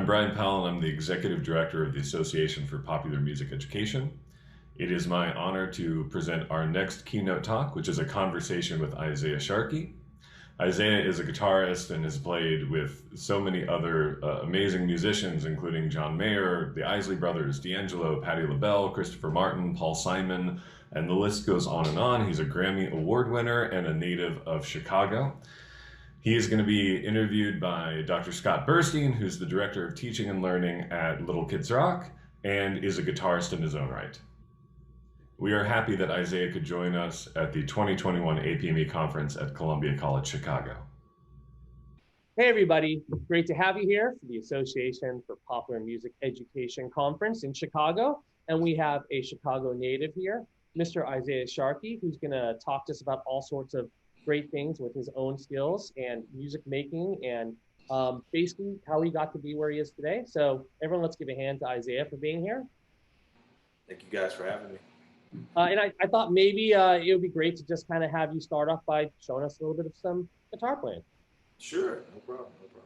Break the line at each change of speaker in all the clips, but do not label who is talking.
Brian Powell, and I'm the Executive Director of the Association for Popular Music Education. It is my honor to present our next keynote talk, which is a conversation with Isaiah Sharkey. Isaiah is a guitarist and has played with so many other amazing musicians, including John Mayer, the Isley Brothers, D'Angelo, Patti LaBelle, Christopher Martin, Paul Simon, and the list goes on and on. He's a Grammy Award winner and a native of Chicago. He is going to be interviewed by Dr. Scott Burstein, who's the Director of Teaching and Learning at Little Kids Rock and is a guitarist in his own right. We are happy that Isaiah could join us at the 2021 APME Conference at Columbia College, Chicago.
Hey everybody, great to have you here for the Association for Popular Music Education Conference in Chicago. And we have a Chicago native here, Mr. Isaiah Sharkey, who's gonna talk to us about all sorts of great things with his own skills and music making and basically how he got to be where he is today. So everyone, let's give a hand to Isaiah for being here.
Thank you guys for having me.
And I thought maybe it would be great to just kind of have you start off by showing us a little bit of some guitar playing.
Sure, no problem, no problem.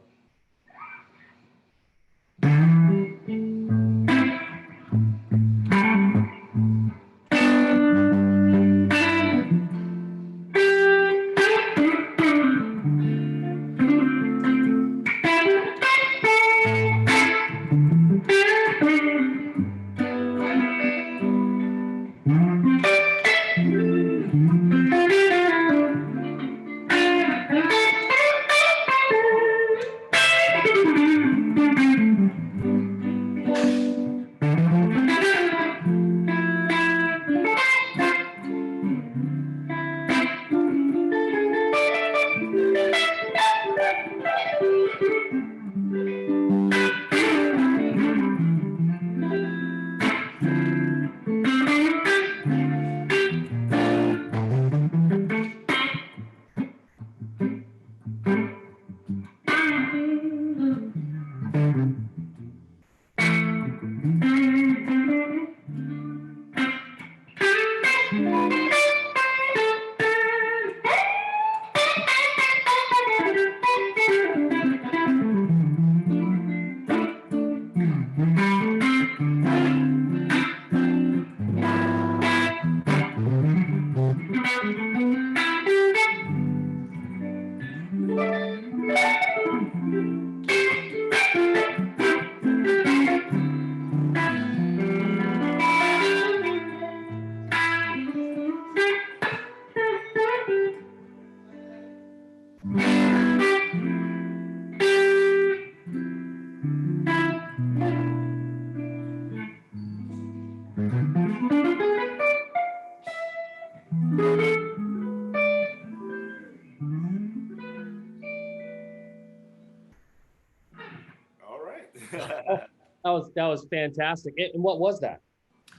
That was fantastic. And what was that?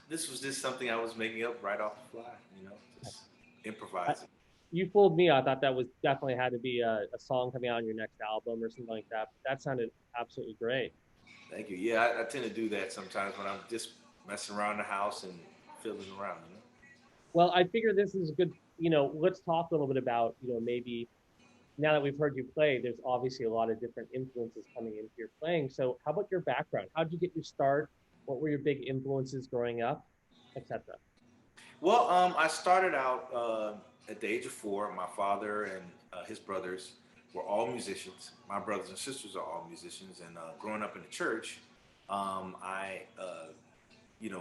This was just something I was making up right off the fly, just improvising.
You fooled me. I thought that was definitely had to be a song coming out on your next album or something like that. But that sounded absolutely great.
Thank you. Yeah, I tend to do that sometimes when I'm just messing around the house and fiddling around.
Well, I figure this is a good, let's talk a little bit about, maybe now that we've heard you play, there's obviously a lot of different influences coming into your playing. So how about your background? How did you get your start? What were your big influences growing up, etc.?
Well, I started out at the age of 4. My father and his brothers were all musicians. My brothers and sisters are all musicians. And growing up in the church, I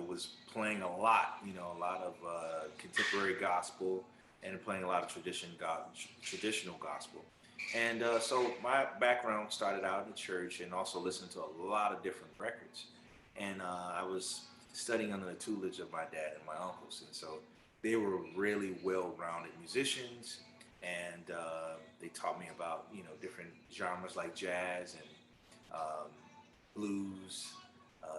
was playing a lot of contemporary gospel and playing a lot of traditional gospel. And so my background started out in church and also listening to a lot of different records. And I was studying under the tutelage of my dad and my uncles. And so they were really well-rounded musicians. And they taught me about, different genres like jazz and blues,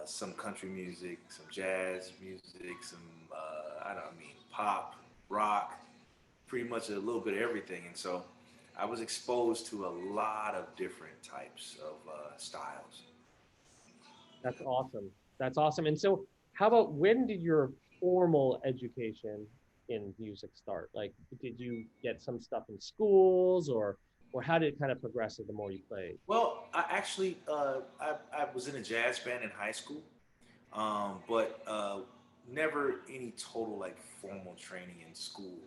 some country music, some jazz music, some, pop, rock, pretty much a little bit of everything. And so I was exposed to a lot of different types of styles.
That's awesome. That's awesome. And so how about, when did your formal education in music start? Like, did you get some stuff in schools, or or how did it kind of progress the more you played?
Well, I actually I was in a jazz band in high school, but never any total like formal training in school.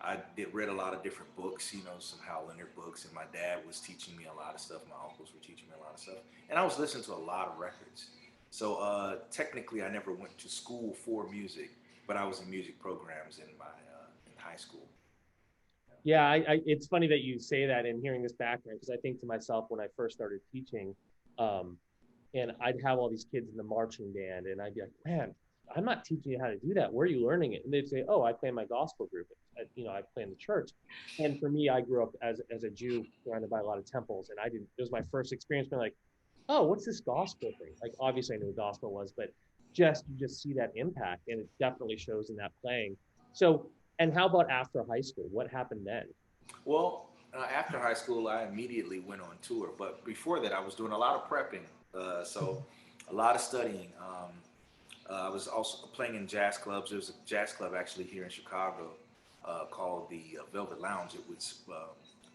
I did read a lot of different books, you know, some Hal Leonard books, and my dad was teaching me a lot of stuff. My uncles were teaching me a lot of stuff, and I was listening to a lot of records. So technically, I never went to school for music, but I was in music programs in my in high school.
Yeah, it's funny that you say that and hearing this background, because I think to myself when I first started teaching, um, and I'd have all these kids in the marching band, and I'd be like, man, I'm not teaching you how to do that. Where are you learning it? And they'd say, oh, I play in my gospel group. I play in the church. And for me, I grew up as a Jew surrounded by a lot of temples, and I didn't. It was my first experience being like, oh, what's this gospel thing? Like, obviously, I knew what gospel was, but you just see that impact, and it definitely shows in that playing. So, and how about after high school? What happened then?
Well, after high school, I immediately went on tour. But before that, I was doing a lot of prepping. So a lot of studying. I was also playing in jazz clubs. There's a jazz club actually here in Chicago called the Velvet Lounge. It was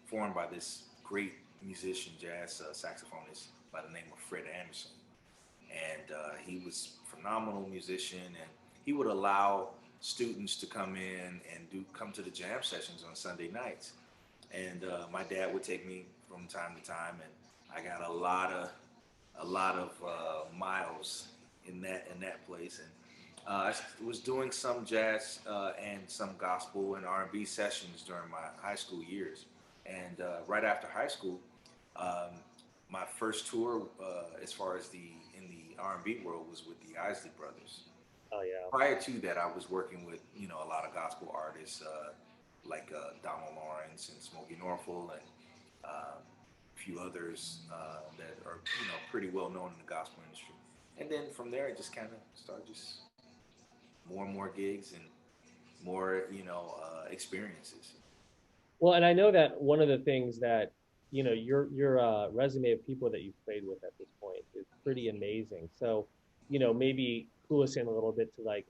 formed by this great musician, jazz saxophonist by the name of Fred Anderson. And he was a phenomenal musician, and he would allow students to come in and come to the jam sessions on Sunday nights. And my dad would take me from time to time, and I got a lot of miles in that place. And I was doing some jazz and some gospel and R&B sessions during my high school years. And right after high school, um, my first tour, as far as in the R&B world, was with the Isley Brothers.
Oh yeah.
Prior to that, I was working with a lot of gospel artists like Donald Lawrence and Smokey Norfolk and a few others that are pretty well known in the gospel industry. And then from there, it just kind of started just more and more gigs and more experiences.
Well, and I know that one of the things that, your resume of people that you've played with at this point is pretty amazing. So, maybe clue us in a little bit to like,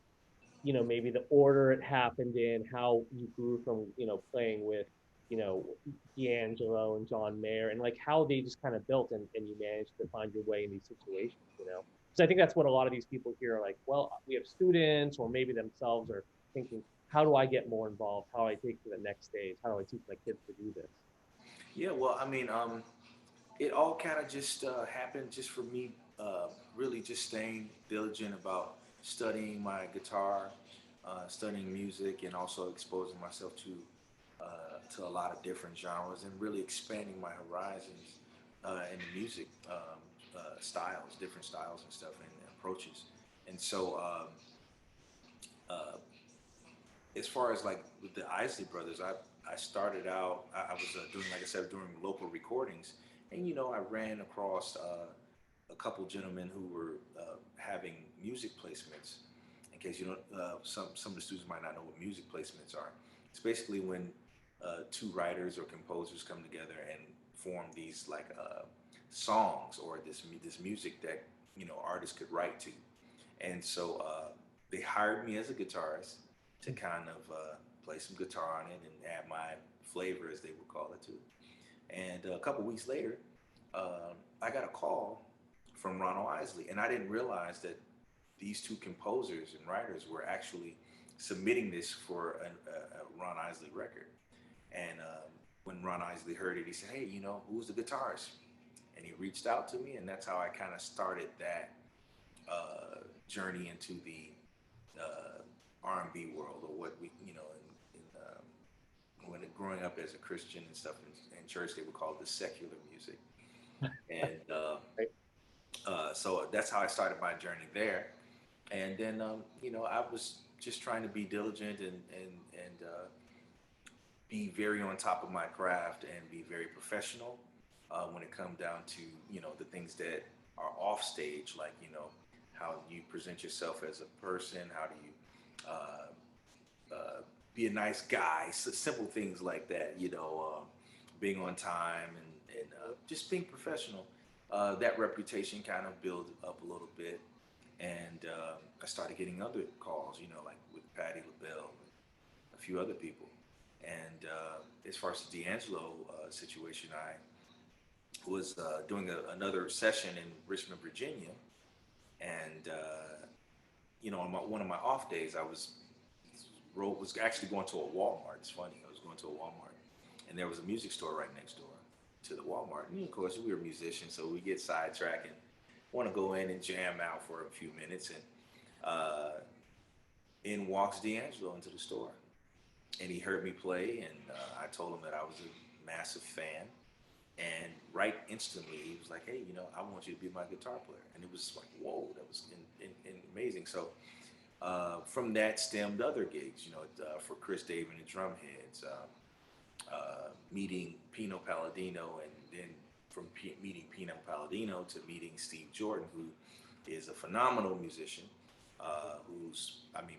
maybe the order it happened in, how you grew from, playing with, you know, D'Angelo and John Mayer, and like how they just kind of built, and you managed to find your way in these situations. Because I think that's what a lot of these people here are like, well, we have students, or maybe themselves are thinking, how do I get more involved? How do I take to the next stage? How do I teach my kids to do this?
Yeah, well, I mean, it all kind of just happened just for me, really just staying diligent about studying my guitar, studying music, and also exposing myself to a lot of different genres and really expanding my horizons in the music styles, different styles and stuff and approaches. And so, uh, as far as like with the Isley Brothers, I started out. I was doing, like I said, doing local recordings, and I ran across a couple gentlemen who were having music placements. In case some of the students might not know what music placements are. It's basically when two writers or composers come together and form these like songs or this music that artists could write to. And so they hired me as a guitarist to kind of play some guitar on it and add my flavor, as they would call it, to it. And a couple weeks later, I got a call from Ronald Isley, and I didn't realize that these two composers and writers were actually submitting this for a Ron Isley record. And when Ron Isley heard it, he said, "Hey, who's the guitarist?" And he reached out to me, and that's how I kind of started that journey into the R&B world, or what we, when growing up as a Christian and stuff in church, they would call it the secular music. And
Right.
so that's how I started my journey there. And then, I was just trying to be diligent and be very on top of my craft and be very professional when it comes down to the things that are off stage, like how you present yourself as a person, how do you be a nice guy, so simple things like that, being on time and just being professional. That reputation kind of built up a little bit, and I started getting other calls, like with Patti LaBelle and a few other people. And as far as the D'Angelo situation, I was doing another session in Richmond, Virginia, and on one of my off days, I was actually going to a Walmart. It's funny, I was going to a Walmart, and there was a music store right next door to the Walmart. And of course, we were musicians, so we get sidetracked and want to go in and jam out for a few minutes. And in walks D'Angelo into the store, and he heard me play, and I told him that I was a massive fan. And right instantly, he was like, "Hey, I want you to be my guitar player." And it was like, "Whoa, that was amazing." So from that stemmed other gigs, for Chris Dave and the Drumheads, meeting Pino Palladino, and then from meeting Pino Palladino to meeting Steve Jordan, who is a phenomenal musician,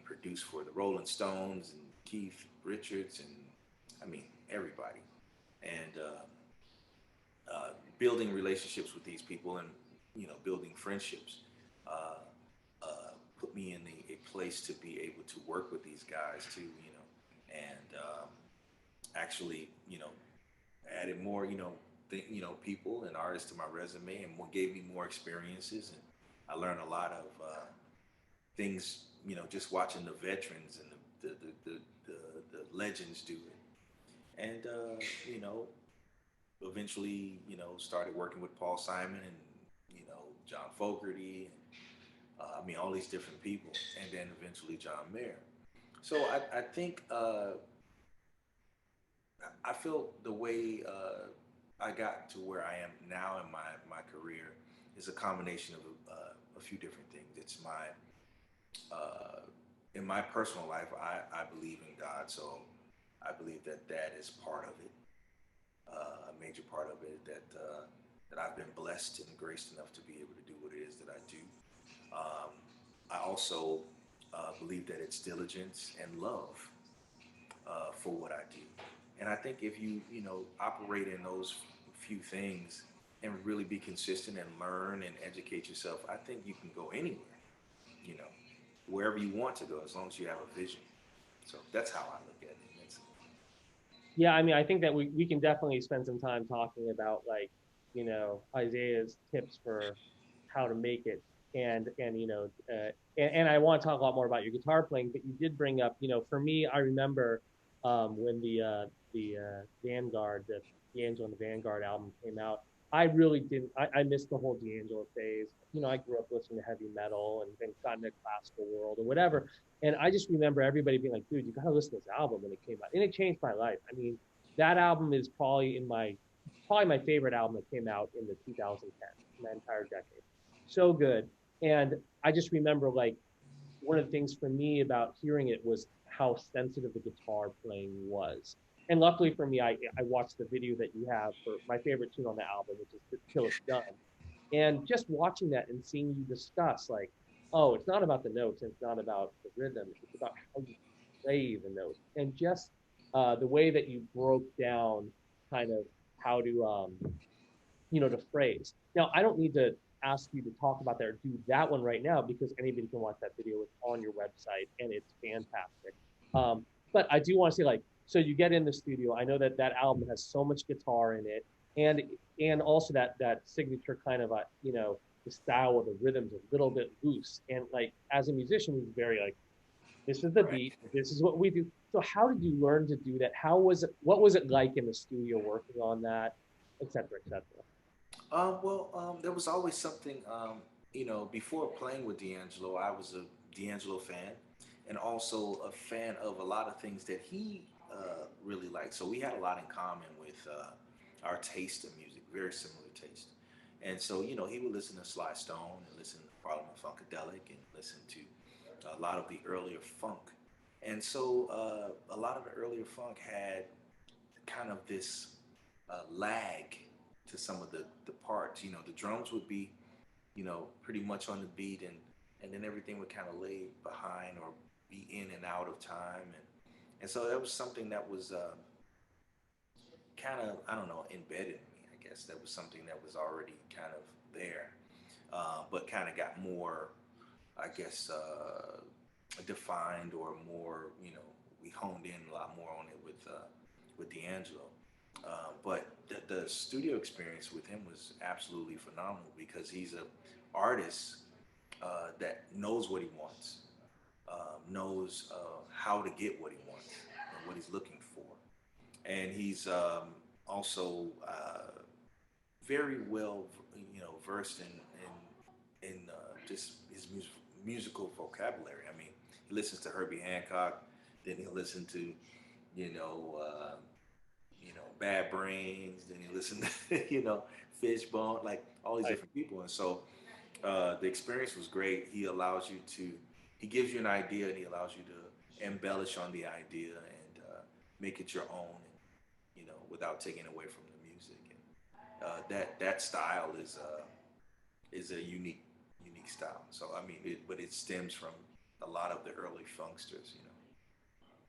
produced for the Rolling Stones and Keith Richards, and everybody. And building relationships with these people, and building friendships, put me in a place to be able to work with these guys too, and actually, added more, people and artists to my resume, and gave me more experiences, and I learned a lot of things, just watching the veterans and the legends do it, and eventually, started working with Paul Simon and John Fogerty, and all these different people, and then eventually John Mayer. So I think I feel the way I got to where I am now in my career is a combination of a few different things. It's in my personal life, I believe in God, so I believe that is part of it, a major part of it, that I've been blessed and graced enough to be able to do what it is that I do. I also believe that it's diligence and love for what I do. And I think if you operate in those few things and really be consistent and learn and educate yourself, I think you can go anywhere, you know, wherever you want to go, as long as you have a vision. So that's how I look at it.
Yeah, I mean, I think that we can definitely spend some time talking about, like, Isaiah's tips for how to make it. And I want to talk a lot more about your guitar playing, but you did bring up, for me, I remember when the Vanguard, the D'Angelo and the Vanguard album came out. I really didn't. I missed the whole D'Angelo phase. I grew up listening to heavy metal and then got into classical world or whatever. And I just remember everybody being like, "Dude, you gotta listen to this album when it came out," and it changed my life. I mean, that album is probably my favorite album that came out in the 2010s, my entire decade. So good. And I just remember, like, one of the things for me about hearing it was how sensitive the guitar playing was. And luckily for me, I watched the video that you have for my favorite tune on the album, which is "Till It's Done." And just watching that and seeing you discuss, like, oh, it's not about the notes, and it's not about the rhythm, it's about how you play the notes, and just the way that you broke down kind of how to to phrase. Now, I don't need to ask you to talk about that or do that one right now, because anybody can watch that video. It's on your website and it's fantastic. But I do want to say, like, so you get in the studio. I know that that album has so much guitar in it, and also that signature kind of the style of the rhythms a little bit loose. And, like, as a musician, he's very like, this is the beat, this is what we do. So how did you learn to do that? How was it? What was it like in the studio working on that, et cetera, et cetera?
There was always something, before playing with D'Angelo, I was a D'Angelo fan and also a fan of a lot of things that he really liked. So we had a lot in common with our taste of music, very similar taste. And so, he would listen to Sly Stone and listen to Parliament Funkadelic and listen to a lot of the earlier funk. And so a lot of the earlier funk had kind of this lag to some of the parts. The drums would be, pretty much on the beat, and then everything would kind of lay behind or be in and out of time. And so that was something that was kind of, I don't know, embedded in me, I guess. That was something that was already kind of there, but kind of got more, I guess, defined or more, we honed in a lot more on it with D'Angelo. But the studio experience with him was absolutely phenomenal because he's a artist that knows what he wants, knows how to get what he wants and what he's looking for, and he's also very well, versed in just his musical vocabulary. I mean, he listens to Herbie Hancock, then he'll listen to, you know, uh, Bad Brains, then he listen to, Fishbone, like all these
Right.
different people, and so the experience was great. He gives you an idea and he allows you to embellish on the idea and make it your own, without taking away from the music. And that style is a unique style. So I mean, but it stems from a lot of the early funksters.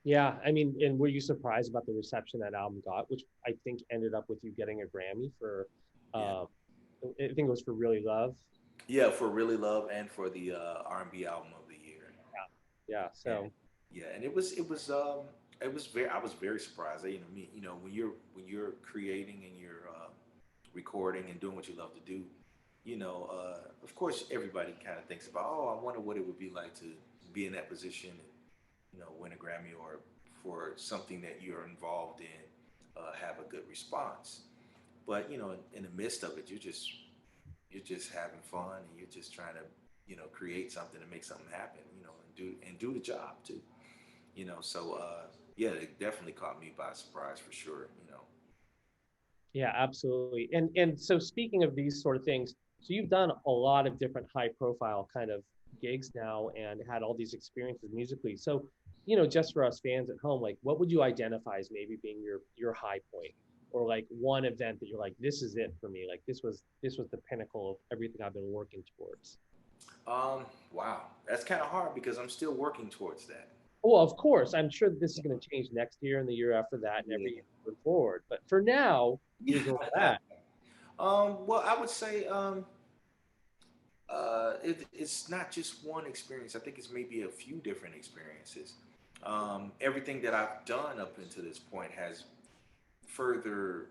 Yeah, I mean, and were you surprised about the reception that album got, which I think ended up with you getting a Grammy for,
Yeah,
um, I think it was for Really Love.
yeah, for Really Love and for the R&B album of the year.
Yeah,
And
so
yeah, and it was very I was very surprised. When you're creating and you're recording and doing what you love to do, of course everybody kind of thinks about, oh, I wonder what it would be like to be in that position and win a Grammy, or for something that you're involved in, have a good response. But in the midst of it, you're just having fun and you're just trying to create something and make something happen, and do the job too. So yeah, it definitely caught me by surprise for sure.
yeah, absolutely. And so speaking of these sort of things, so you've done a lot of different high profile kind of gigs now and had all these experiences musically. So, just for us fans at home, like what would you identify as maybe being your high point, or like one event that you're like, this is it for me. Like this was the pinnacle of everything I've been working towards.
Wow, that's kind of hard because I'm still working towards that.
Well, of course, I'm sure this is going to change next year and the year after that and every
Yeah.
year moving forward. But for now, here's where we're at.
Well, I would say it's not just one experience. I think it's maybe a few different experiences. Everything that I've done up until this point has further,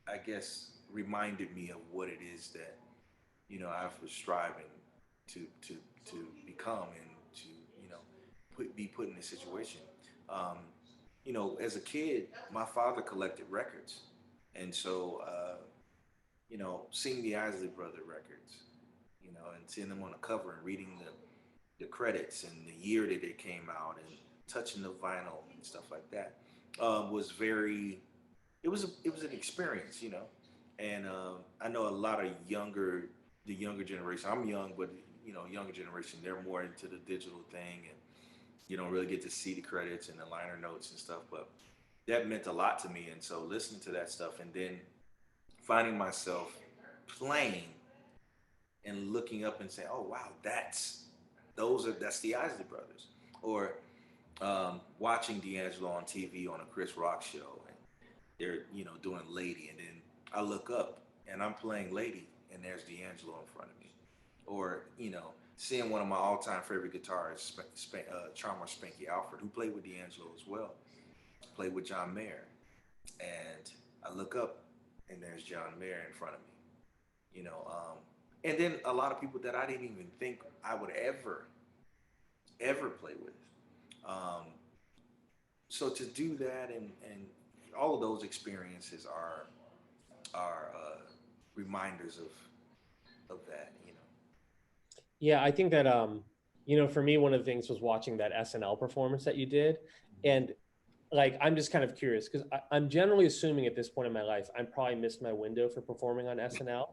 I guess, reminded me of what it is that I was striving to to to become and to be put in this situation. Um, as a kid, my father collected records, and so seeing the Isley Brother records, and seeing them on the cover and reading the credits and the year that they came out and touching the vinyl and stuff like that was very. It was an experience. And I know a lot of the younger generation. I'm young, but younger generation, they're more into the digital thing, and you don't really get to see the credits and the liner notes and stuff. But that meant a lot to me, and so listening to that stuff, and then finding myself playing and looking up and saying, "Oh wow, that's the Isley Brothers," or watching D'Angelo on TV on a Chris Rock show, and they're doing Lady, and then I look up and I'm playing Lady, and there's D'Angelo in front of me, or seeing one of my all-time favorite guitarists, Charmer Spanky Alford, who played with D'Angelo as well, played with John Mayer, and I look up and there's John Mayer in front of me, and then a lot of people that I didn't even think I would ever play with. Um, so to do that, and all of those experiences are reminders of that.
Yeah, I think that for me, one of the things was watching that SNL performance that you did. And like I'm just kind of curious because I'm generally assuming at this point in my life, I'm probably missed my window for performing on SNL.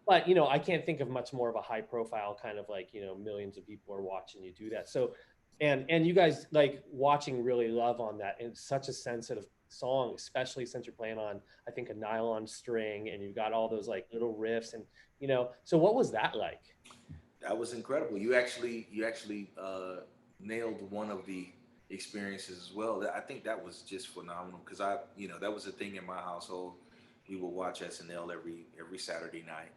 But I can't think of much more of a high profile kind of like, millions of people are watching you do that. So and you guys like watching Really Love on that, and it's such a sensitive song, especially since you're playing on, I think, a nylon string and you've got all those like little riffs and so what was that like?
That was incredible. You actually nailed one of the experiences as well. I think that was just phenomenal because that was a thing in my household. We would watch SNL every Saturday night,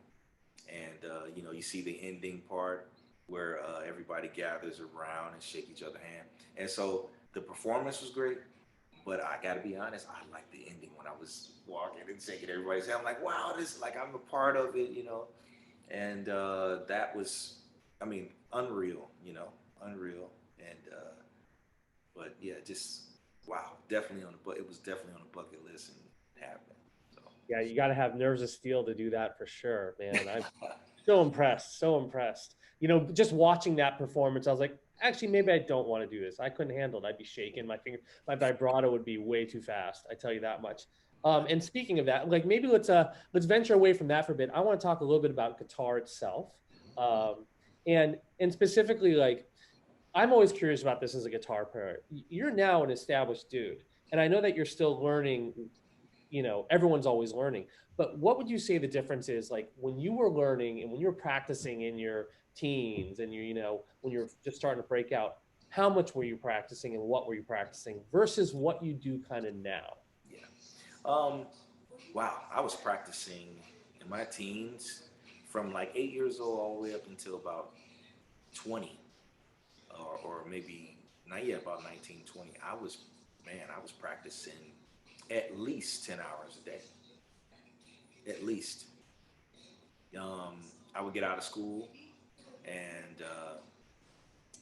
and you see the ending part where everybody gathers around and shake each other's hand. And so the performance was great, but I got to be honest, I liked the ending when I was walking and shaking everybody's hand. I'm like, wow, this like I'm a part of it, you know. And that was, I mean, unreal, you know, unreal. And but yeah, just wow, definitely on the it was definitely on the bucket list and it happened. So.
Yeah, you got to have nerves of steel to do that for sure, man. I'm so impressed, so impressed. You know, just watching that performance, I was like, actually, maybe I don't want to do this. I couldn't handle it. I'd be shaking. My finger, my vibrato would be way too fast. I tell you that much. And speaking of that, like maybe let's venture away from that for a bit. I want to talk a little bit about guitar itself, and specifically like I'm always curious about this as a guitar player. You're now an established dude, and I know that you're still learning. You know, everyone's always learning. But what would you say the difference is, like when you were learning and when you were practicing in your teens and you know, when you're just starting to break out, how much were you practicing and what were you practicing versus what you do kind of now?
Yeah. Um, wow, I was practicing in my teens from like 8 years old all the way up until about 20, or maybe not yet, about 19, 20. I was, man, I was practicing at least 10 hours a day. At least. Um, I would get out of school and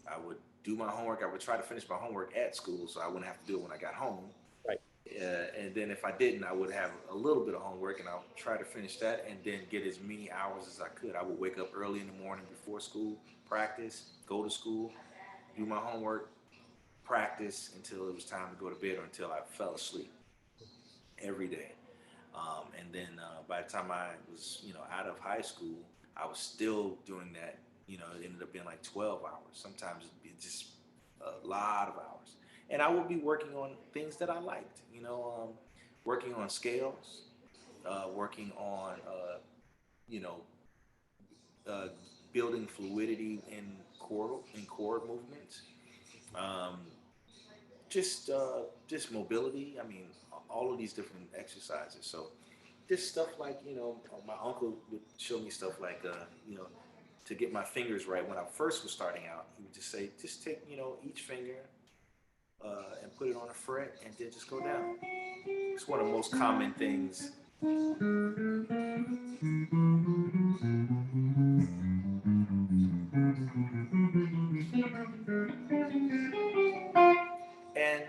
I would do my homework. I would try to finish my homework at school so I wouldn't have to do it when I got home.
Right.
And then if I didn't, I would have a little bit of homework and I would try to finish that and then get as many hours as I could. I would wake up early in the morning before school, practice, go to school, do my homework, practice until it was time to go to bed or until I fell asleep every day. And then by the time I was, you know, out of high school, I was still doing that. You know, it ended up being like 12 hours. Sometimes it'd be just a lot of hours. And I would be working on things that I liked, you know, working on scales, working on, you know, uh, building fluidity in chord movements, um, just mobility. I mean, all of these different exercises. So just stuff like, you know, my uncle would show me stuff like, you know, to get my fingers right. When I first was starting out, he would just say, just take, you know, each finger and put it on a fret and then just go down. It's one of the most common things. And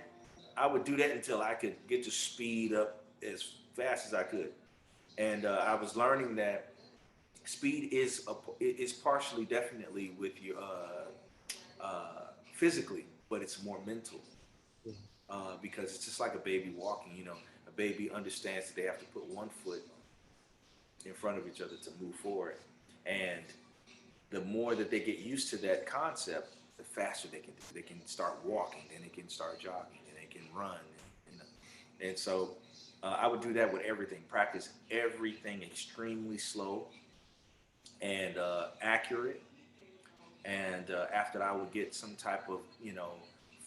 I would do that until I could get the speed up as fast as I could. And I was learning that speed is partially definitely with your physically, but it's more mental because it's just like a baby walking. You know, a baby understands that they have to put one foot in front of each other to move forward, and the more that they get used to that concept, the faster they can do. They can start walking, then they can start jogging, and they can run. You know, and so I would do that with everything. Practice everything extremely slow and accurate. And after that, I would get some type of, you know,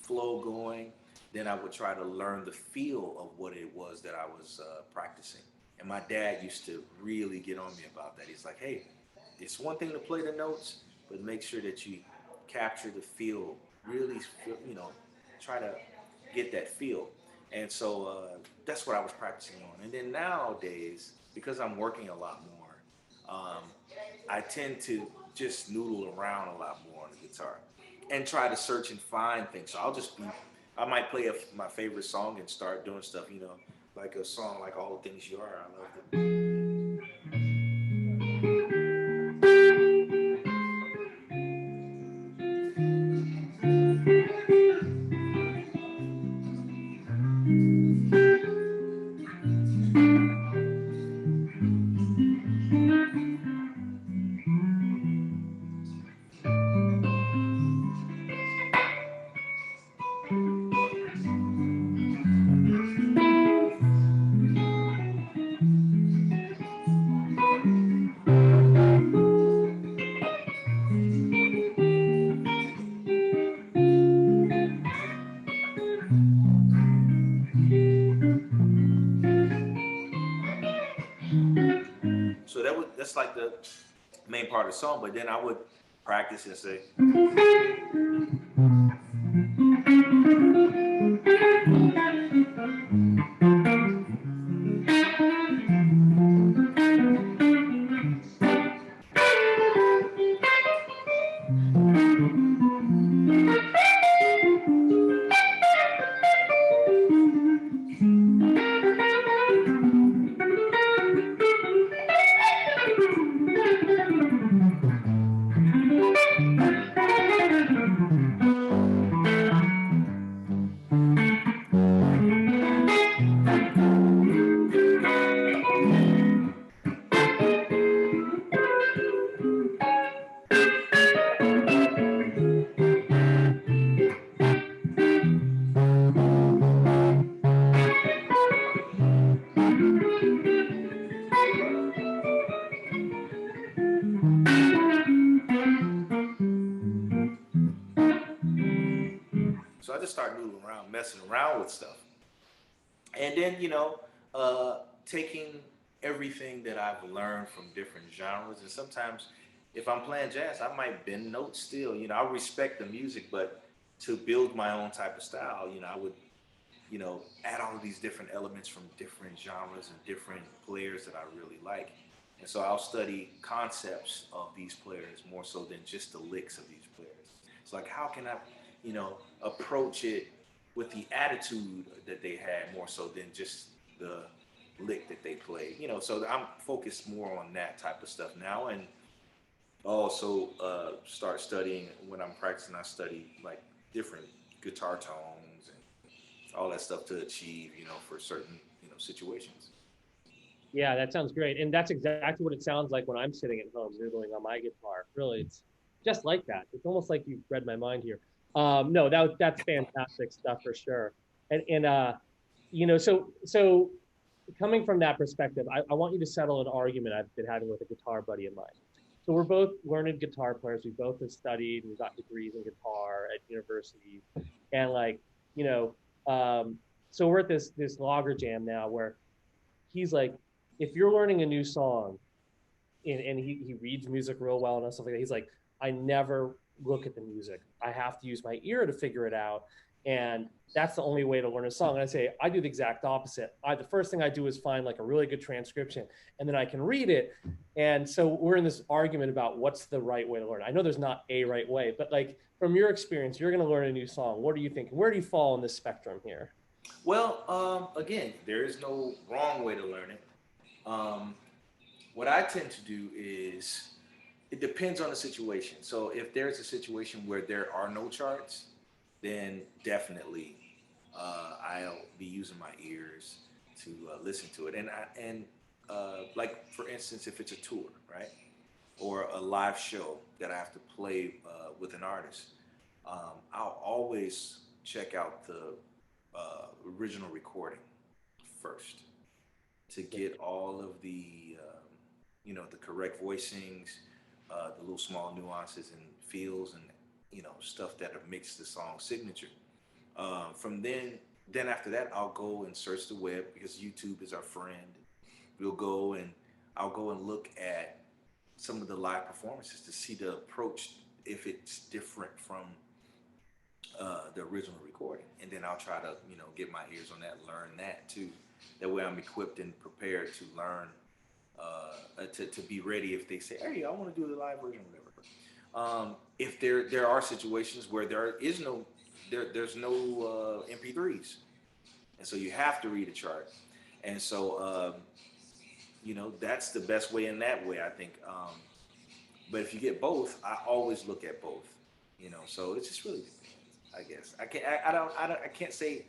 flow going. Then I would try to learn the feel of what it was that I was practicing. And my dad used to really get on me about that. He's like, hey, it's one thing to play the notes, but make sure that you capture the feel, really feel, you know, try to get that feel. And so that's what I was practicing on. And then nowadays, because I'm working a lot more, I tend to just noodle around a lot more on the guitar and try to search and find things. So I might play my favorite song and start doing stuff, you know, like a song like All the Things You Are. I love it. So that's like the main part of the song. But then I would practice and say, So I just started noodling around, messing around with stuff. And then, taking everything that I've learned from different genres. And sometimes if I'm playing jazz, I might bend notes still. I respect the music, but to build my own type of style, I would, add all of these different elements from different genres and different players that I really like. And so I'll study concepts of these players more so than just the licks of these players. It's like, how can I, approach it with the attitude that they had more so than just the lick that they played. So I'm focused more on that type of stuff now, and also start studying. When I'm practicing, I study like different guitar tones and all that stuff to achieve, for certain, situations.
Yeah, that sounds great. And that's exactly what it sounds like when I'm sitting at home noodling on my guitar. Really, it's just like that. It's almost like you've read my mind here. No, that's fantastic stuff for sure. So coming from that perspective, I want you to settle an argument I've been having with a guitar buddy of mine. So we're both learned guitar players. We both have studied. We got degrees in guitar at university, and so we're at this logger jam now where he's like, if you're learning a new song, and he reads music real well and stuff like that, he's like, I never look at the music. I have to use my ear to figure it out. And that's the only way to learn a song. And I say, I do the exact opposite. The first thing I do is find like a really good transcription, and then I can read it. And so we're in this argument about what's the right way to learn. I know there's not a right way, but like from your experience, you're going to learn a new song. What do you think? Where do you fall on this spectrum here?
Well, again, there is no wrong way to learn it. What I tend to do is, it depends on the situation. So if there's a situation where there are no charts, then definitely I'll be using my ears to listen to it. And like for instance, if it's a tour, right, or a live show that I have to play with an artist, I'll always check out the original recording first to get all of the the correct voicings, the little small nuances and feels and stuff that have makes the song signature. From then after that, I'll go and search the web because YouTube is our friend. I'll go and look at some of the live performances to see the approach, if it's different from the original recording, and then I'll try to get my ears on that, learn that too. That way I'm equipped and prepared to learn, to be ready if they say, hey, I want to do the live version, whatever. If there are situations where there's no MP3s, and so you have to read a chart, and so that's the best way in that way, I think. But if you get both, I always look at both. So it's just really depends, I guess. I can't say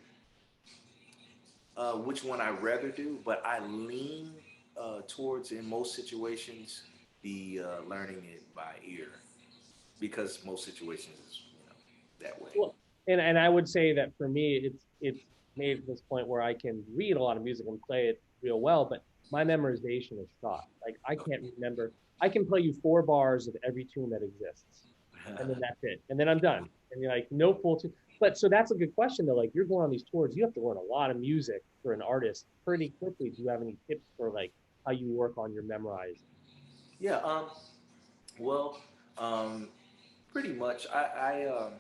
which one I rather do, but I lean towards, in most situations, the learning it by ear, because most situations is that way.
Well, and I would say that for me, it's made to this point where I can read a lot of music and play it real well, but my memorization is shot. Like I can't remember. I can play you 4 bars of every tune that exists, and then that's it, and then I'm done. And you're like, no full tune. But so that's a good question though. Like you're going on these tours, you have to learn a lot of music for an artist pretty quickly. Do you have any tips for like how you work on your memorizing?
Yeah. Well, pretty much. I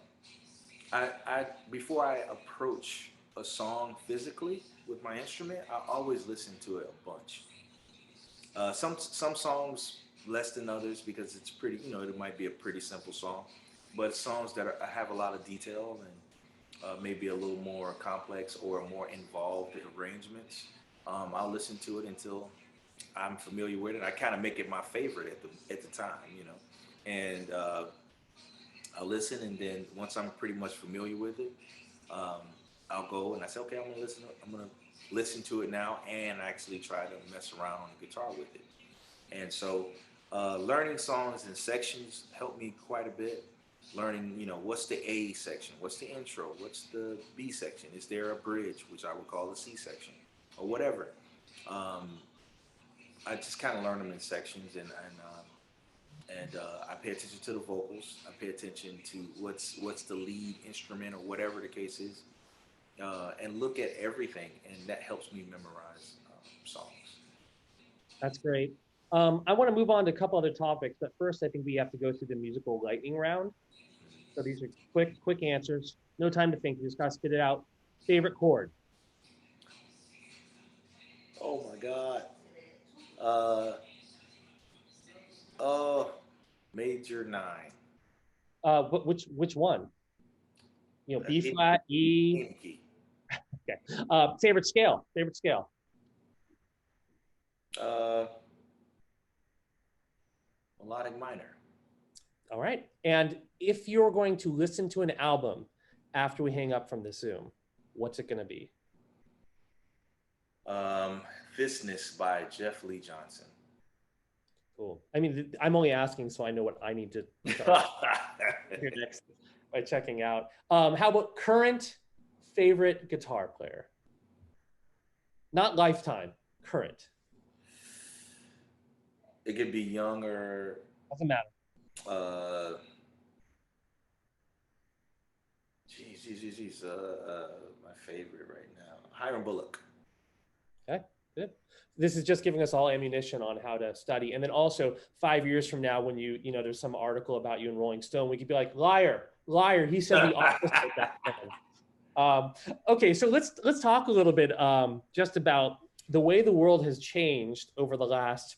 I before I approach a song physically with my instrument, I always listen to it a bunch. Some songs less than others because it's pretty, you know, it might be a pretty simple song, but songs that have a lot of detail and maybe a little more complex or more involved arrangements, I'll listen to it until I'm familiar with it. I kind of make it my favorite at the time, you know, and I'll listen, and then once I'm pretty much familiar with it, um, I'll go and I say, okay, I'm gonna listen. I'm gonna listen to it now and actually try to mess around on the guitar with it. And so, learning songs in sections helped me quite a bit. Learning, you know, what's the A section, what's the intro, what's the B section, is there a bridge, which I would call the C section, or whatever. Um, I just kind of learn them in sections, and I pay attention to the vocals. I pay attention to what's the lead instrument or whatever the case is, and look at everything, and that helps me memorize songs.
That's great. I want to move on to a couple other topics, but first I think we have to go through the musical lightning round. So these are quick answers. No time to think. You just got to spit it out. Favorite chord?
Oh my God. Uh, uh, Major nine.
Which one? You know, B
A,
flat, E.
A key.
Okay. Favorite scale? Favorite scale?
Uh, Melodic minor.
All right. And if you're going to listen to an album after we hang up from the Zoom, what's it going to be?
Um, Fistness by Jeff Lee Johnson.
Cool. I mean, I'm only asking so I know what I need to start here next by checking out. How about current favorite guitar player? Not lifetime, current.
It could be younger.
Doesn't matter.
Geez. My favorite right now, Hiram Bullock.
Okay, good. This is just giving us all ammunition on how to study. And then also 5 years from now, when you know, there's some article about you in Rolling Stone, we could be like, liar, he said the opposite back then. Okay, so let's talk a little bit just about the way the world has changed over the last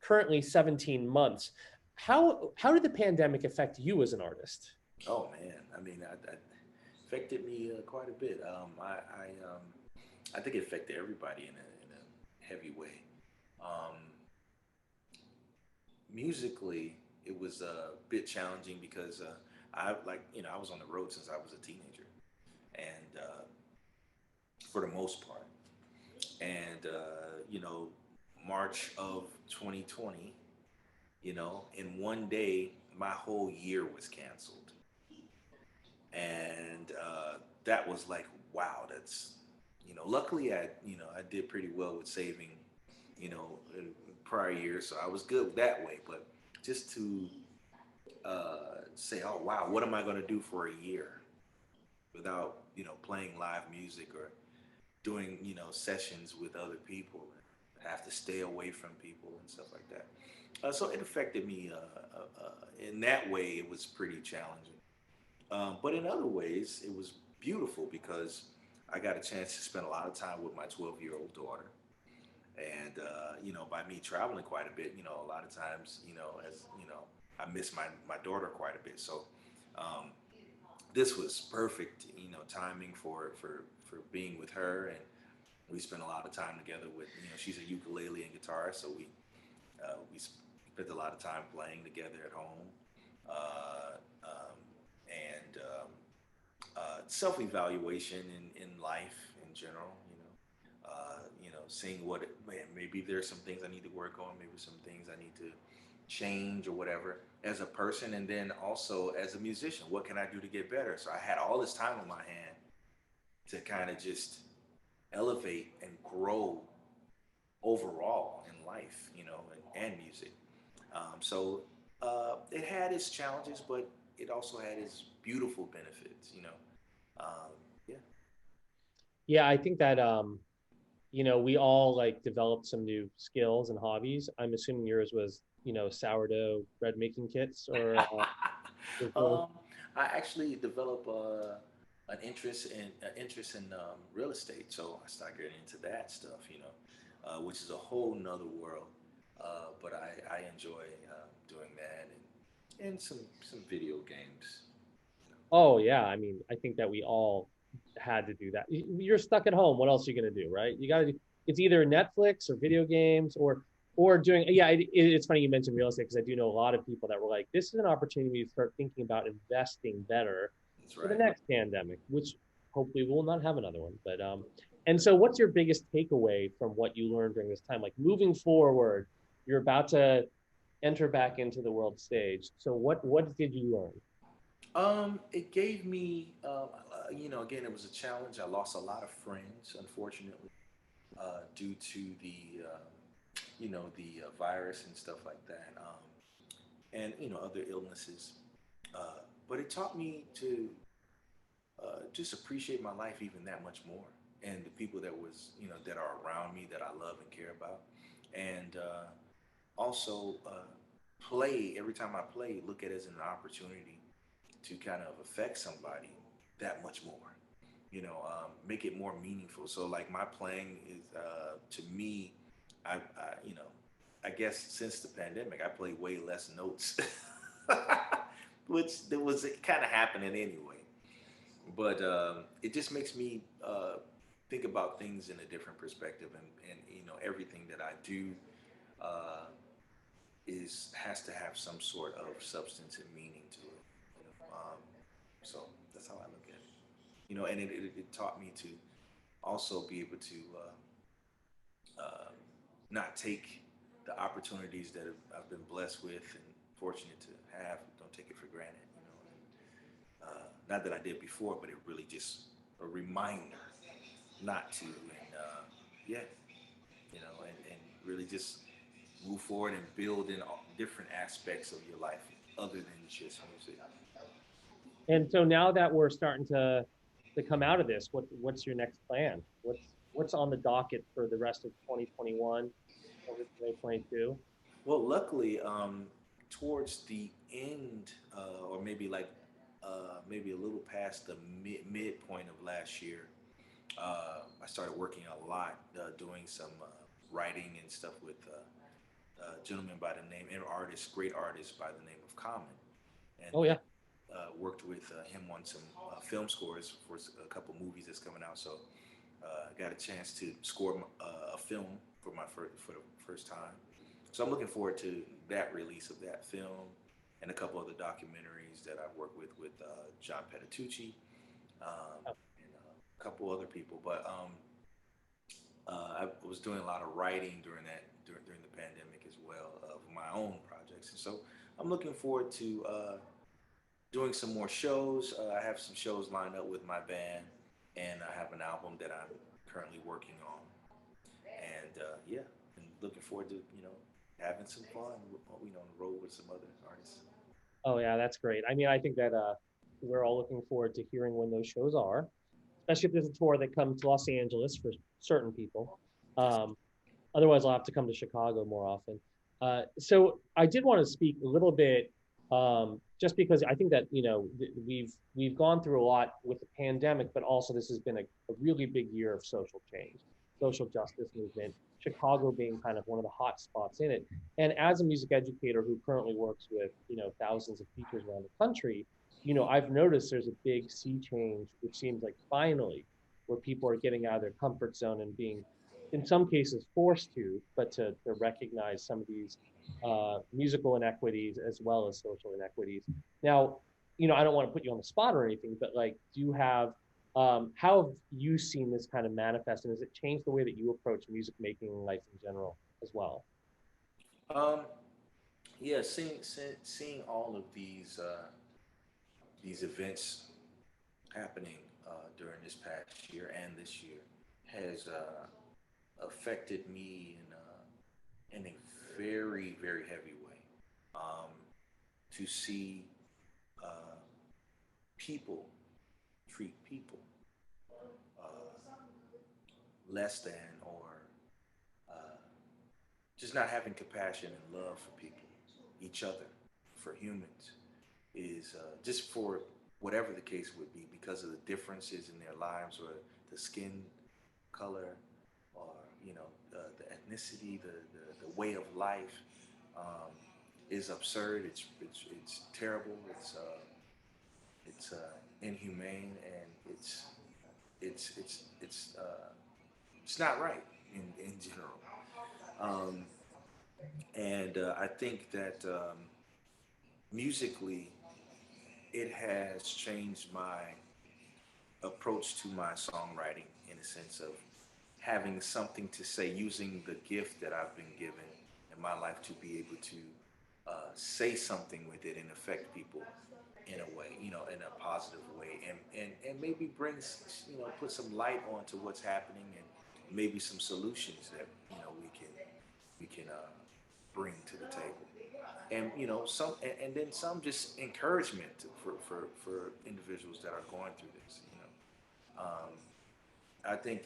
currently 17 months. How did the pandemic affect you as an artist?
Oh man, I mean, that affected me quite a bit. I think it affected everybody in a heavy way. Um, Musically, it was a bit challenging because I was on the road since I was a teenager, and for the most part, and March of 2020, in one day, my whole year was canceled, and that was like, wow, that's, luckily I did pretty well with saving, prior years, so I was good that way. But just to say, oh wow, what am I going to do for a year without playing live music or doing sessions with other people, and have to stay away from people and stuff like that. So it affected me in that way. It was pretty challenging, but in other ways it was beautiful because I got a chance to spend a lot of time with my 12-year-old daughter. And by me traveling quite a bit, a lot of times, I miss my daughter quite a bit. So this was perfect, timing for being with her, and we spent a lot of time together with, she's a ukulele and guitarist, so we spent a lot of time playing together at home, and self-evaluation in life in general. Seeing what, man, maybe there's some things I need to work on, maybe some things I need to change or whatever as a person, and then also as a musician, what can I do to get better? So I had all this time on my hand to kind of just elevate and grow overall in life, and music. So it had its challenges, but it also had its beautiful benefits, yeah.
Yeah, I think that we all like developed some new skills and hobbies. I'm assuming yours was, sourdough bread making kits, or
um, I actually developed an interest in real estate. So I started getting into that stuff, which is a whole nother world. But I enjoy doing that and some video games.
Oh yeah, I mean, I think that we all had to do that. You're stuck at home. What else are you gonna do, right? You gotta do. It's either Netflix or video games or doing. Yeah, it's funny you mentioned real estate because I do know a lot of people that were like, this is an opportunity to start thinking about investing better
That's
for the
right.
next pandemic, which hopefully we'll not have another one. But and so what's your biggest takeaway from what you learned during this time? Like moving forward, you're about to enter back into the world stage. So what did you learn?
It gave me, again, it was a challenge. I lost a lot of friends, unfortunately, due to the virus and stuff like that, and other illnesses. But it taught me to just appreciate my life even that much more, and the people that are around me that I love and care about, and also play every time I play, look at it as an opportunity to kind of affect somebody that much more. Make it more meaningful. So like my playing is to me, I guess since the pandemic, I play way less notes, which there was kind of happening anyway. But it just makes me think about things in a different perspective, and everything that I do uh, is has to have some sort of substance and meaning to it. So that's how I look at it. And it taught me to also be able to not take the opportunities that I've been blessed with and fortunate to have. Don't take it for granted. Not that I did before, but it really just a reminder not to. And yeah, and really just move forward and build in all different aspects of your life other than just music.
And so now that we're starting to come out of this, what's your next plan? What's on the docket for the rest of 2021 over 2022?
Well, luckily, towards the end, or maybe a little past the midpoint of last year, I started working a lot, doing some writing and stuff with a gentleman by the name, an artist, great artist by the name of Common, and
Oh yeah.
worked with him on some film scores for a couple movies that's coming out. So I got a chance to score a film for for the first time. So I'm looking forward to that release of that film and a couple other documentaries that I've worked with John Petitucci and a couple other people. But I was doing a lot of writing during the pandemic as well of my own projects, and so I'm looking forward to doing some more shows. I have some shows lined up with my band, and I have an album that I'm currently working on. And yeah, and looking forward to having some fun on the road with some other artists.
Oh yeah, that's great. I mean, I think that we're all looking forward to hearing when those shows are, especially if there's a tour that comes to Los Angeles for certain people.
Yes.
Otherwise, I'll have to come to Chicago more often. So I did want to speak a little bit, just because I think that we've gone through a lot with the pandemic, but also this has been a really big year of social change, social justice movement. Chicago being kind of one of the hot spots in it. And as a music educator who currently works with thousands of teachers around the country, I've noticed there's a big sea change, which seems like finally where people are getting out of their comfort zone and being in some cases forced to, but to recognize some of these musical inequities as well as social inequities. Now, I don't want to put you on the spot or anything, but like, do you have, how have you seen this kind of manifest, and has it changed the way that you approach music making and life in general as well?
Um, yeah, seeing all of these events happening during this past year and this year has affected me in a very, very heavy way. Um, to see uh, people treat people uh, less than, or uh, just not having compassion and love for people, each other, for humans, is just for whatever the case would be, because of the differences in their lives, or the skin color, or the ethnicity, the way of life, um, is absurd. It's terrible. It's inhumane, and it's it's it's uh, it's not right in general. Um, and I think that musically, it has changed my approach to my songwriting, in a sense of having something to say, using the gift that I've been given in my life to be able to say something with it and affect people in a way, in a positive way, and maybe brings, put some light onto what's happening, and maybe some solutions that we can bring to the table, and some, and then some just encouragement for individuals that are going through this. I think,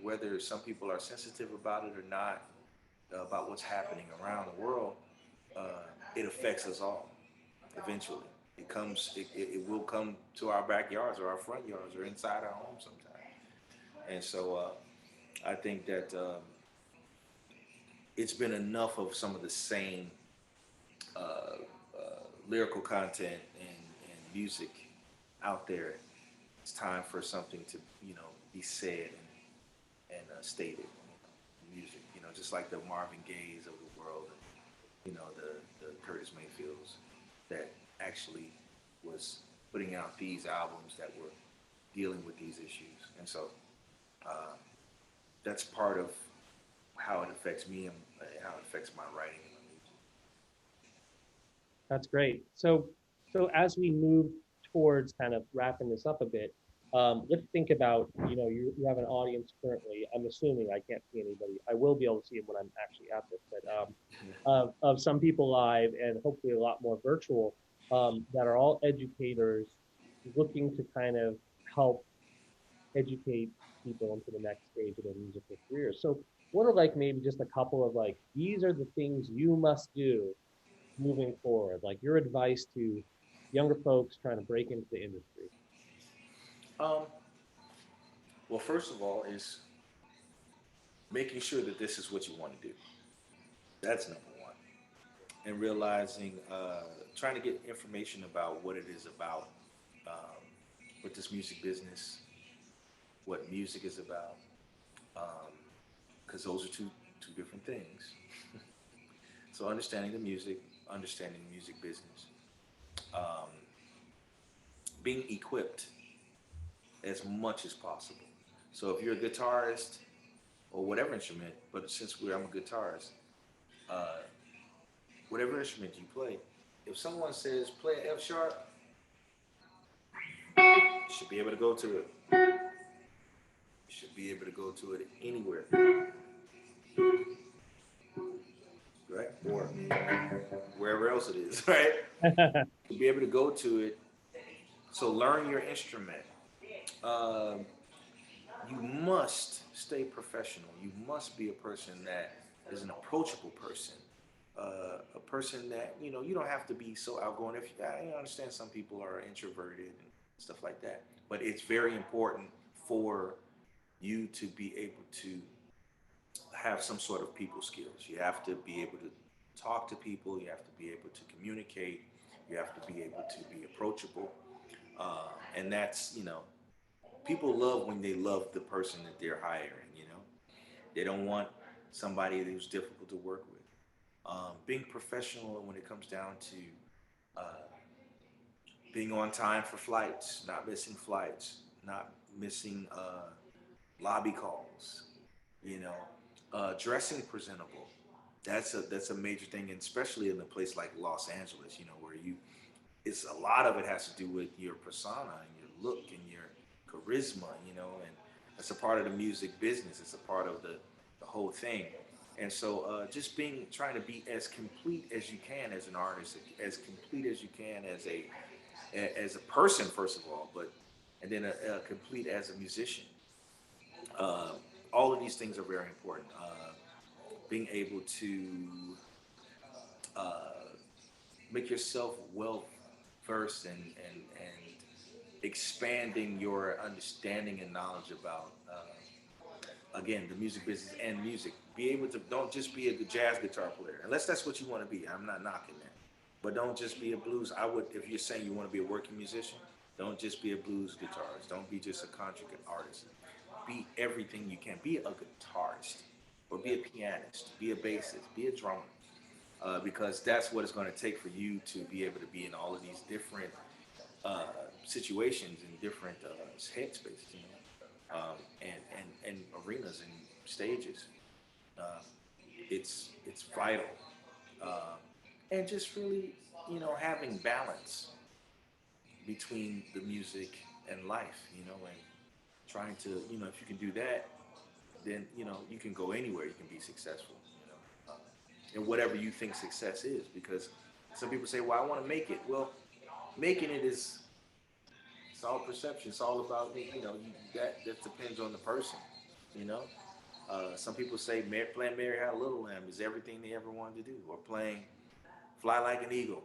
whether some people are sensitive about it or not, about what's happening around the world, it affects us all eventually. It will come to our backyards or our front yards or inside our homes sometime. And so I think that it's been enough of some of the same lyrical content and music out there. It's time for something to, be said and stated. Music, just like the Marvin Gayes of the world, the Curtis Mayfields, that actually was putting out these albums that were dealing with these issues. And so that's part of how it affects me, and how it affects my writing and my music.
That's great. So as we move towards kind of wrapping this up a bit, let's think about, you have an audience currently. I'm assuming I can't see anybody. I will be able to see them when I'm actually at this, but of some people live and hopefully a lot more virtual, that are all educators looking to kind of help educate people into the next stage of their musical career. So what are like maybe just a couple of like, these are the things you must do moving forward, like your advice to younger folks trying to break into the industry?
Um, well, first of all, is making sure that this is what you want to do. That's number one. And realizing, trying to get information about what it is about, um, with this music business, what music is about, because those are two different things. So understanding the music, understanding the music business, um, being equipped as much as possible. So if you're a guitarist or whatever instrument, but since I'm a guitarist, uh, whatever instrument you play, if someone says play F sharp, you should be able to go to it. You should be able to go to it anywhere, right? Or wherever else it is, right? To be able to go to it. So learn your instrument. Um, you must stay professional. You must be a person that is an approachable person. A person that, you don't have to be so outgoing. If I understand some people are introverted and stuff like that, but it's very important for you to be able to have some sort of people skills. You have to be able to talk to people. You have to be able to communicate. You have to be able to be approachable. And that's, people love when they love the person that they're hiring. They don't want somebody who's difficult to work with. Being professional when it comes down to uh, being on time for flights, not missing flights, not missing lobby calls, you know, dressing presentable. That's a major thing, and especially in a place like Los Angeles, where it's a lot of it has to do with your persona and your look and your charisma, and that's a part of the music business. It's a part of the whole thing. And so just trying to be as complete as you can as an artist, as complete as you can as a person, first of all, and then complete as a musician. Uh, all of these things are very important. Being able to uh, make yourself well versed and expanding your understanding and knowledge about again, the music business and music. Be able to, don't just be a jazz guitar player, unless that's what you want to be. I'm not knocking that, but don't just be a blues. I would, if you're saying you want to be a working musician, don't just be a blues guitarist. Don't be just a country artist. Be everything you can. Be a guitarist, or be a pianist, be a bassist, be a drummer, because that's what it's going to take for you to be able to be in all of these different situations and different headspaces, you know, and arenas and stages. Uh, it's vital, uh, and just really, you know, having balance between the music and life, you know, and trying to, you know, if you can do that, then you know you can go anywhere. You can be successful, you know, in whatever you think success is. Because some people say, "Well, I want to make it." Well, making it is, it's all perception. It's all about, you know, that depends on the person, you know. Some people say playing Mary Had a Little Lamb is everything they ever wanted to do, or playing Fly Like an Eagle,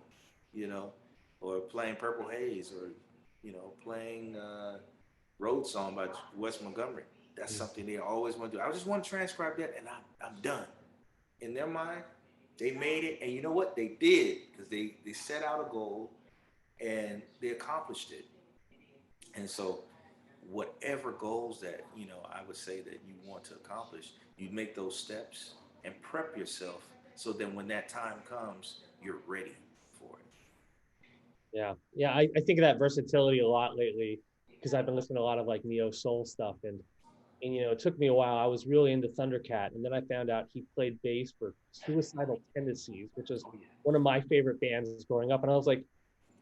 you know, or playing Purple Haze, or, you know, playing Road Song by Wes Montgomery. That's something they always want to do. I just want to transcribe that, and I'm done. In their mind, they made it, and you know what? They did, because they set out a goal and they accomplished it. And so, whatever goals that, you know, I would say that you want to accomplish, you make those steps and prep yourself so that when that time comes, you're ready for it.
Yeah. Yeah. I think of that versatility a lot lately because I've been listening to a lot of like neo soul stuff and you know, it took me a while. I was really into Thundercat, and then I found out he played bass for Suicidal Tendencies, which is
Oh yeah.
one of my favorite bands growing up. And I was like,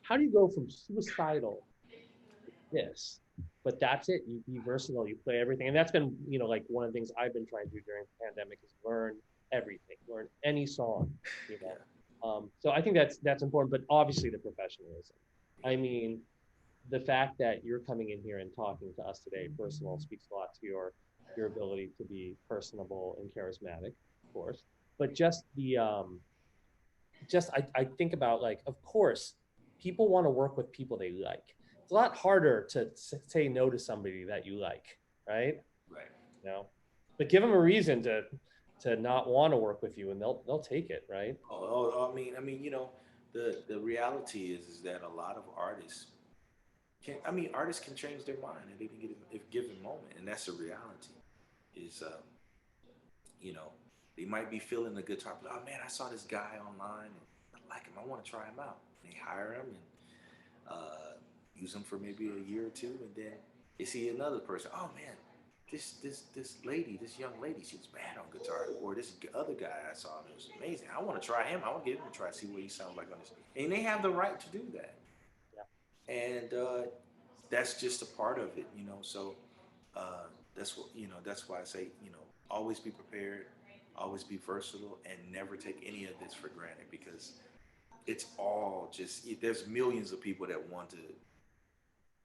how do you go from suicidal to this? But that's it. You be versatile. You play everything, and that's been, you know, like one of the things I've been trying to do during the pandemic is learn everything, learn any song, you
Yeah.
know. So I think that's important. But obviously the professionalism. I mean, the fact that you're coming in here and talking to us today, first of all, speaks a lot to your ability to be personable and charismatic, of course. But just the just I think about, like, of course, people want to work with people they like. It's a lot harder to say no to somebody that you like, right?
Right.
You know, but give them a reason to not want to work with you, and they'll take it, right?
I mean, you know, the reality is that a lot of artists can. I mean, artists can change their mind at any given moment, and that's a reality. Is you know, they might be feeling the guitar, but oh man, I saw this guy online and I like him. I want to try him out. And they hire him and use him for maybe a year or two, and then they see another person. Oh man, this lady, this young lady, she's bad on guitar. Or this other guy I saw, it was amazing. I want to try him. I want to get him to try, see what he sounds like on this. And they have the right to do that. And that's just a part of it, you know. So that's what, you know. That's why I say, you know, always be prepared, always be versatile, and never take any of this for granted, because it's all just, there's millions of people that want to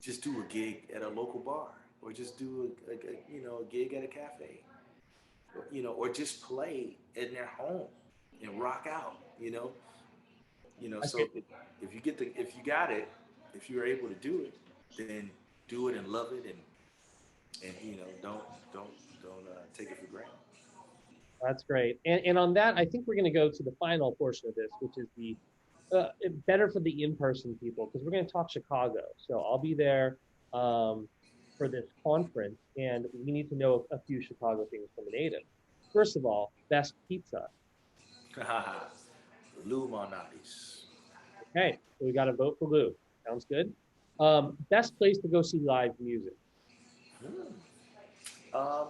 just do a gig at a local bar, or just do a you know, a gig at a cafe, or, you know, or just play in their home and rock out, you know. You know,
Okay.
so if you get the, if you got it, if you're able to do it, then do it and love it, and you know, don't take it for granted.
That's great. And on that, I think we're going to go to the final portion of this, which is the better for the in-person people, because we're going to talk Chicago. So I'll be there for this conference, and we need to know a few Chicago things from a native. First of all, best pizza.
Lou Malnati's.
Okay, so we got to vote for Lou. Sounds good. Best place to go see live music.
Um,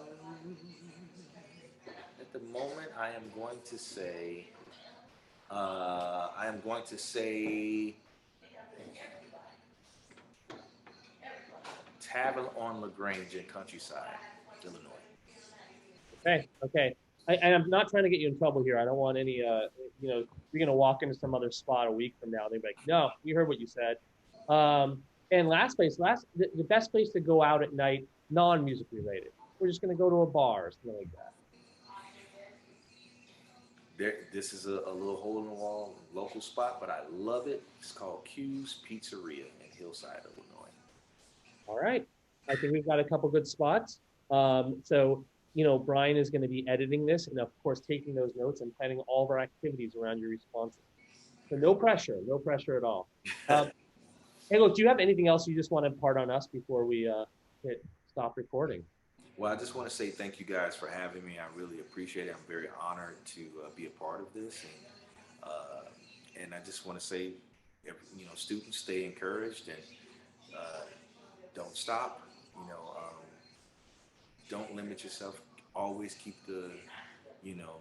at the moment, I am going to say Tavern on LaGrange in Countryside, Illinois.
Okay, okay. And I'm not trying to get you in trouble here. I don't want any, you know, you're going to walk into some other spot a week from now. They're like, no, we heard what you said. And last place, the best place to go out at night, non-music related. We're just going to go to a bar or something like that.
This is a little hole in the wall local spot, but I love it. It's called Q's Pizzeria in Hillside, Illinois.
All right. I think we've got a couple good spots. So, Brian is going to be editing this and, of course, taking those notes and planning all of our activities around your responses. So no pressure at all. Hey, look, do you have anything else you just want to impart on us before we hit stop recording?
Well, I just want to say thank you guys for having me. I really appreciate it. I'm very honored to be a part of this, and I just want to say, students, stay encouraged and don't stop. Don't limit yourself. Always keep you know,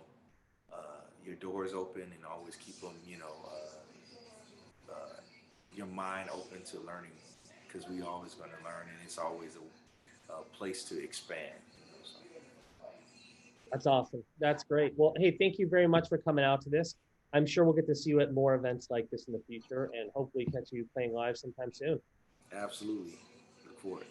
your doors open, and always keep them, your mind open to learning, because we always going to learn, and it's always a place to expand. So.
That's awesome. That's great. Well, hey, thank you very much for coming out to this. I'm sure we'll get to see you at more events like this in the future, and hopefully catch you playing live sometime soon.
Absolutely. Look forward.